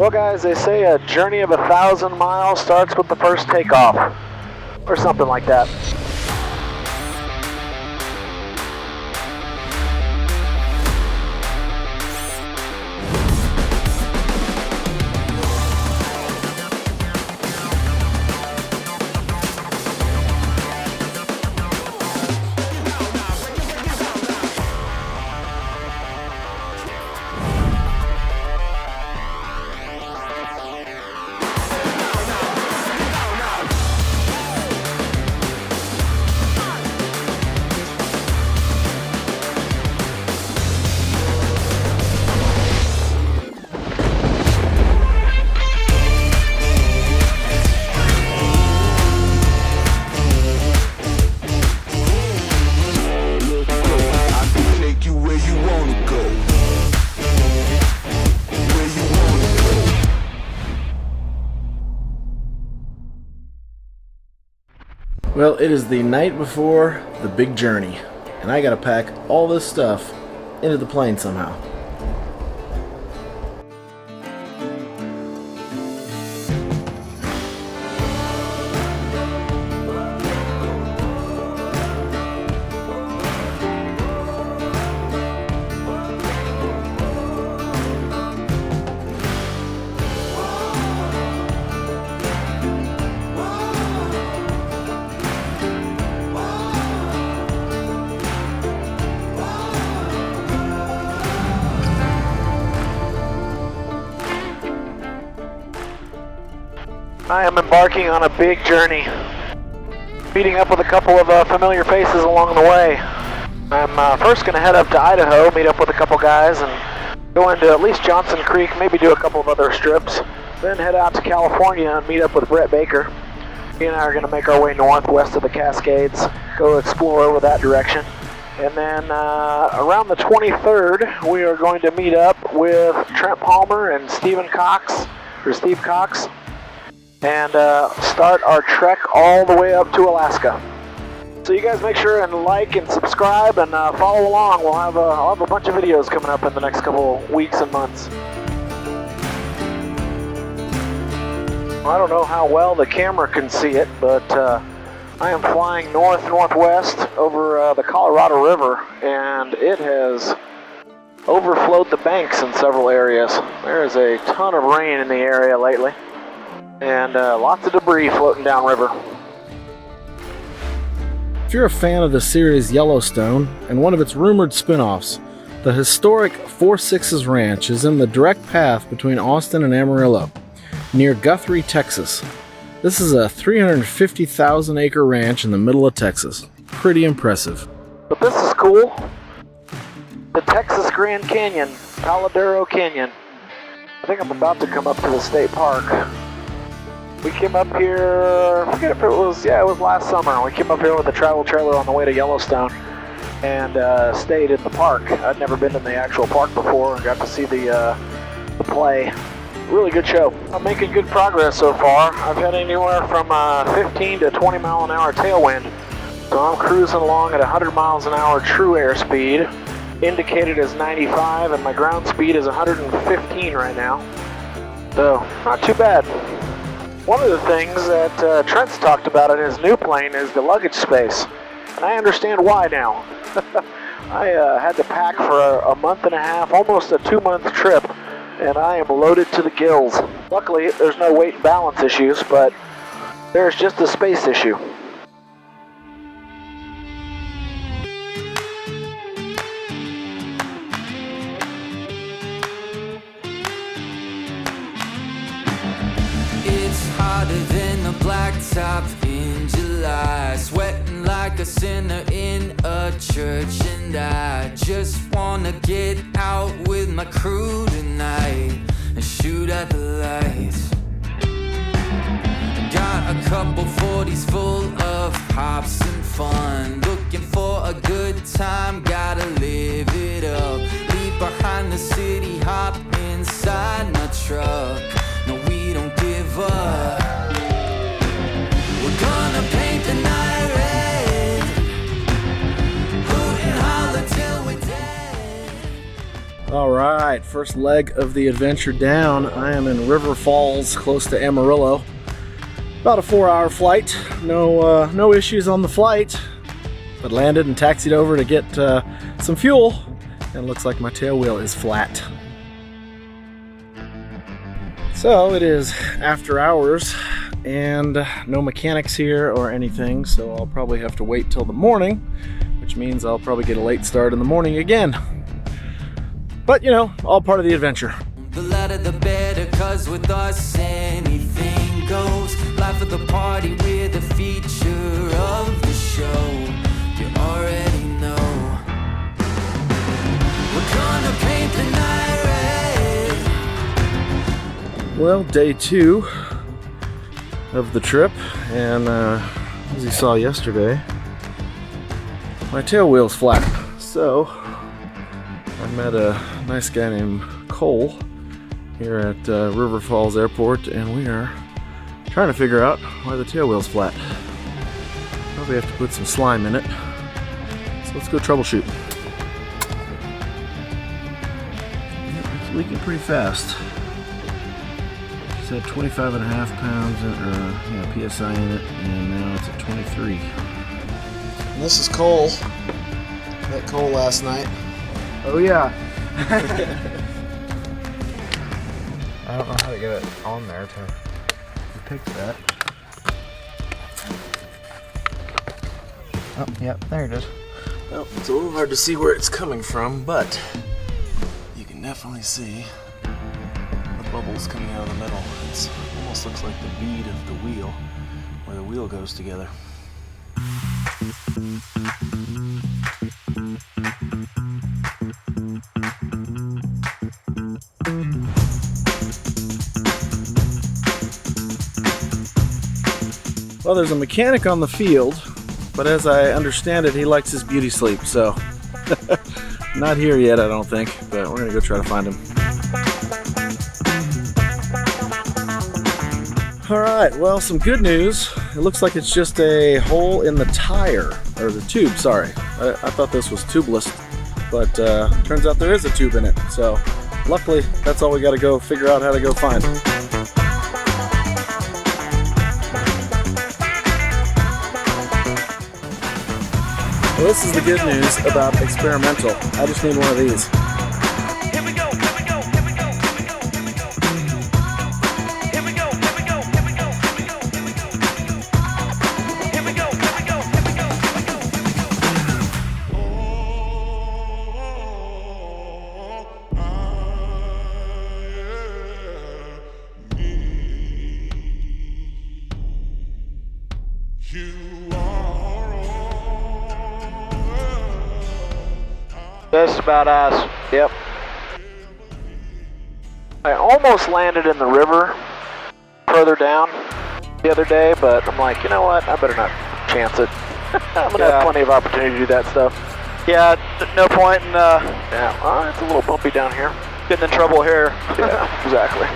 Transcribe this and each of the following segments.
Well guys, they say a journey of 1,000 miles starts with the first takeoff, or something like that. Well, it is the night before the big journey, and I gotta pack all this stuff into the plane somehow. I am embarking on a big journey, meeting up with a couple of familiar faces along the way. I'm first going to head up to Idaho, meet up with a couple guys, and go into at least Johnson Creek, maybe do a couple of other strips. Then head out to California and meet up with Brett Baker. He and I are going to make our way northwest of the Cascades, go explore over that direction. And then around the 23rd, we are going to meet up with Trent Palmer and Steve Cox, and start our trek all the way up to Alaska. So you guys make sure and like and subscribe and follow along. I'll have a bunch of videos coming up in the next couple weeks and months. I don't know how well the camera can see it, but I am flying northwest over the Colorado River, and it has overflowed the banks in several areas. There is a ton of rain in the area lately, and lots of debris floating downriver. If you're a fan of the series Yellowstone and one of its rumored spin-offs, the historic Four Sixes Ranch is in the direct path between Austin and Amarillo, near Guthrie, Texas. This is a 350,000 acre ranch in the middle of Texas. Pretty impressive. But this is cool. The Texas Grand Canyon, Palo Canyon. I think I'm about to come up to the state park. We came up here, I forget if it was last summer. We came up here with a travel trailer on the way to Yellowstone and stayed in the park. I'd never been in the actual park before and got to see the play. Really good show. I'm making good progress so far. I've had anywhere from 15 to 20 mile an hour tailwind. So I'm cruising along at 100 miles an hour true airspeed, indicated as 95, and my ground speed is 115 right now. So, not too bad. One of the things that Trent's talked about in his new plane is the luggage space, and I understand why now. I had to pack for a month and a half, almost a 2-month trip, and I am loaded to the gills. Luckily, there's no weight and balance issues, but there's just a space issue. Hotter than the blacktop in July, sweating like a sinner in a church, and I just wanna get out with my crew tonight and shoot at the lights. Got a couple 40s full of hops and fun, looking for a good time, gotta live it up. Leave behind the city, hop inside my truck. No, we don't give up. We're gonna paint the night red, hoot and holler till we're dead. All right, first leg of the adventure down. I am in Falls, close to Amarillo. About a 4-hour flight. No issues on the flight, but landed and taxied over to get some fuel, and it looks like my tail wheel is flat. So it is after hours and no mechanics here or anything, so I'll probably have to wait till the morning, which means I'll probably get a late start in the morning again. But you know, all part of the adventure. The latter the better, cause with us anything goes. Life of the party, we're the feature of the show. You already know. We're gonna paint the night red. Well, day 2 of the trip, and as you saw yesterday, my tail wheel's flat. So I met a nice guy named Cole here at River Falls Airport, and we are trying to figure out why the tail wheel's flat. Probably have to put some slime in it. So let's go troubleshoot. Yeah, it's leaking pretty fast. It's at 25.5 pounds PSI in it, and now it's at 23. And this is Cole. Met Cole last night. Oh yeah. I don't know how to get it on there to depict that. Oh, yep, there it is. Well, it's a little hard to see where it's coming from, but you can definitely see the bubbles coming out of the middle. It almost looks like the bead of the wheel, where the wheel goes together. Well, there's a mechanic on the field, but as I understand it, he likes his beauty sleep, so not here yet, I don't think, but we're gonna go try to find him. All right, well, some good news. It looks like it's just a hole in the tire, or the tube, sorry. I thought this was tubeless, but turns out there is a tube in it, so luckily, that's all we gotta go figure out how to go find. Well, this is the good news about experimental. I just need one of these. Here we go, here we go, here we go, here we go, here we go. Here we go, here we go, here we go, here we go, here we go. Here we go, here we go, here we go, here we go, here we Just about us. Yep. I almost landed in the river further down the other day, but I'm like, you know what? I better not chance it. I'm gonna have plenty of opportunity to do that stuff. Yeah, no point in Yeah, it's a little bumpy down here. getting in trouble here. Yeah, exactly.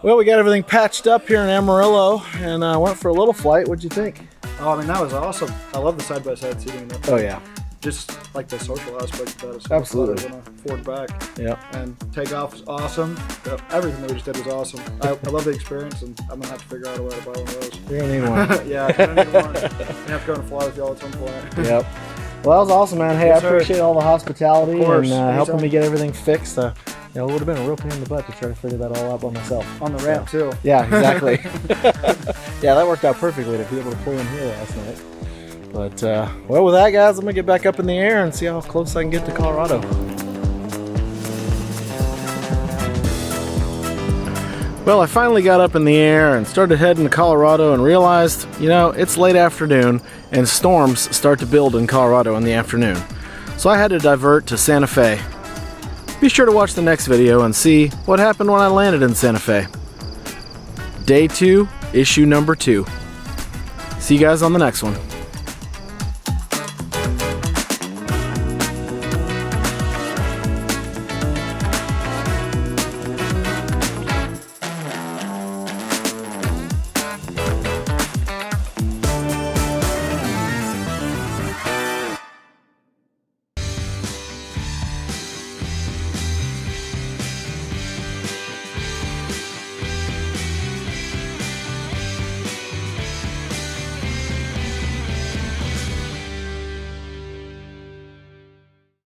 Well, we got everything patched up here in Amarillo, and went for a little flight. What'd you think? Oh, I mean, that was awesome. I love the side-by-side seating. Oh yeah, Just like the social aspect of that is Absolutely. on a Ford back. yeah. And takeoff was awesome. Everything that we just did was awesome. I love the experience, and I'm gonna have to figure out a way to buy one of those. You're gonna need one. Yeah, I'm gonna need one. I'm gonna have to go and fly with y'all at some point. Yep. Well, that was awesome, man. Hey, Yes, I sir. appreciate all the hospitality Of course. and helping Anytime. me get everything fixed. It would have been a real pain in the butt to try to figure that all out by myself. On the ramp too. Yeah, exactly. Yeah, that worked out perfectly to be able to pull in here last night. But, well, with that, guys, I'm going to get back up in the air and see how close I can get to Colorado. Well, I finally got up in the air and started heading to Colorado and realized, it's late afternoon and storms start to build in Colorado in the afternoon. So I had to divert to Santa Fe. Be sure to watch the next video and see what happened when I landed in Santa Fe. Day 2, issue number 2. See you guys on the next one.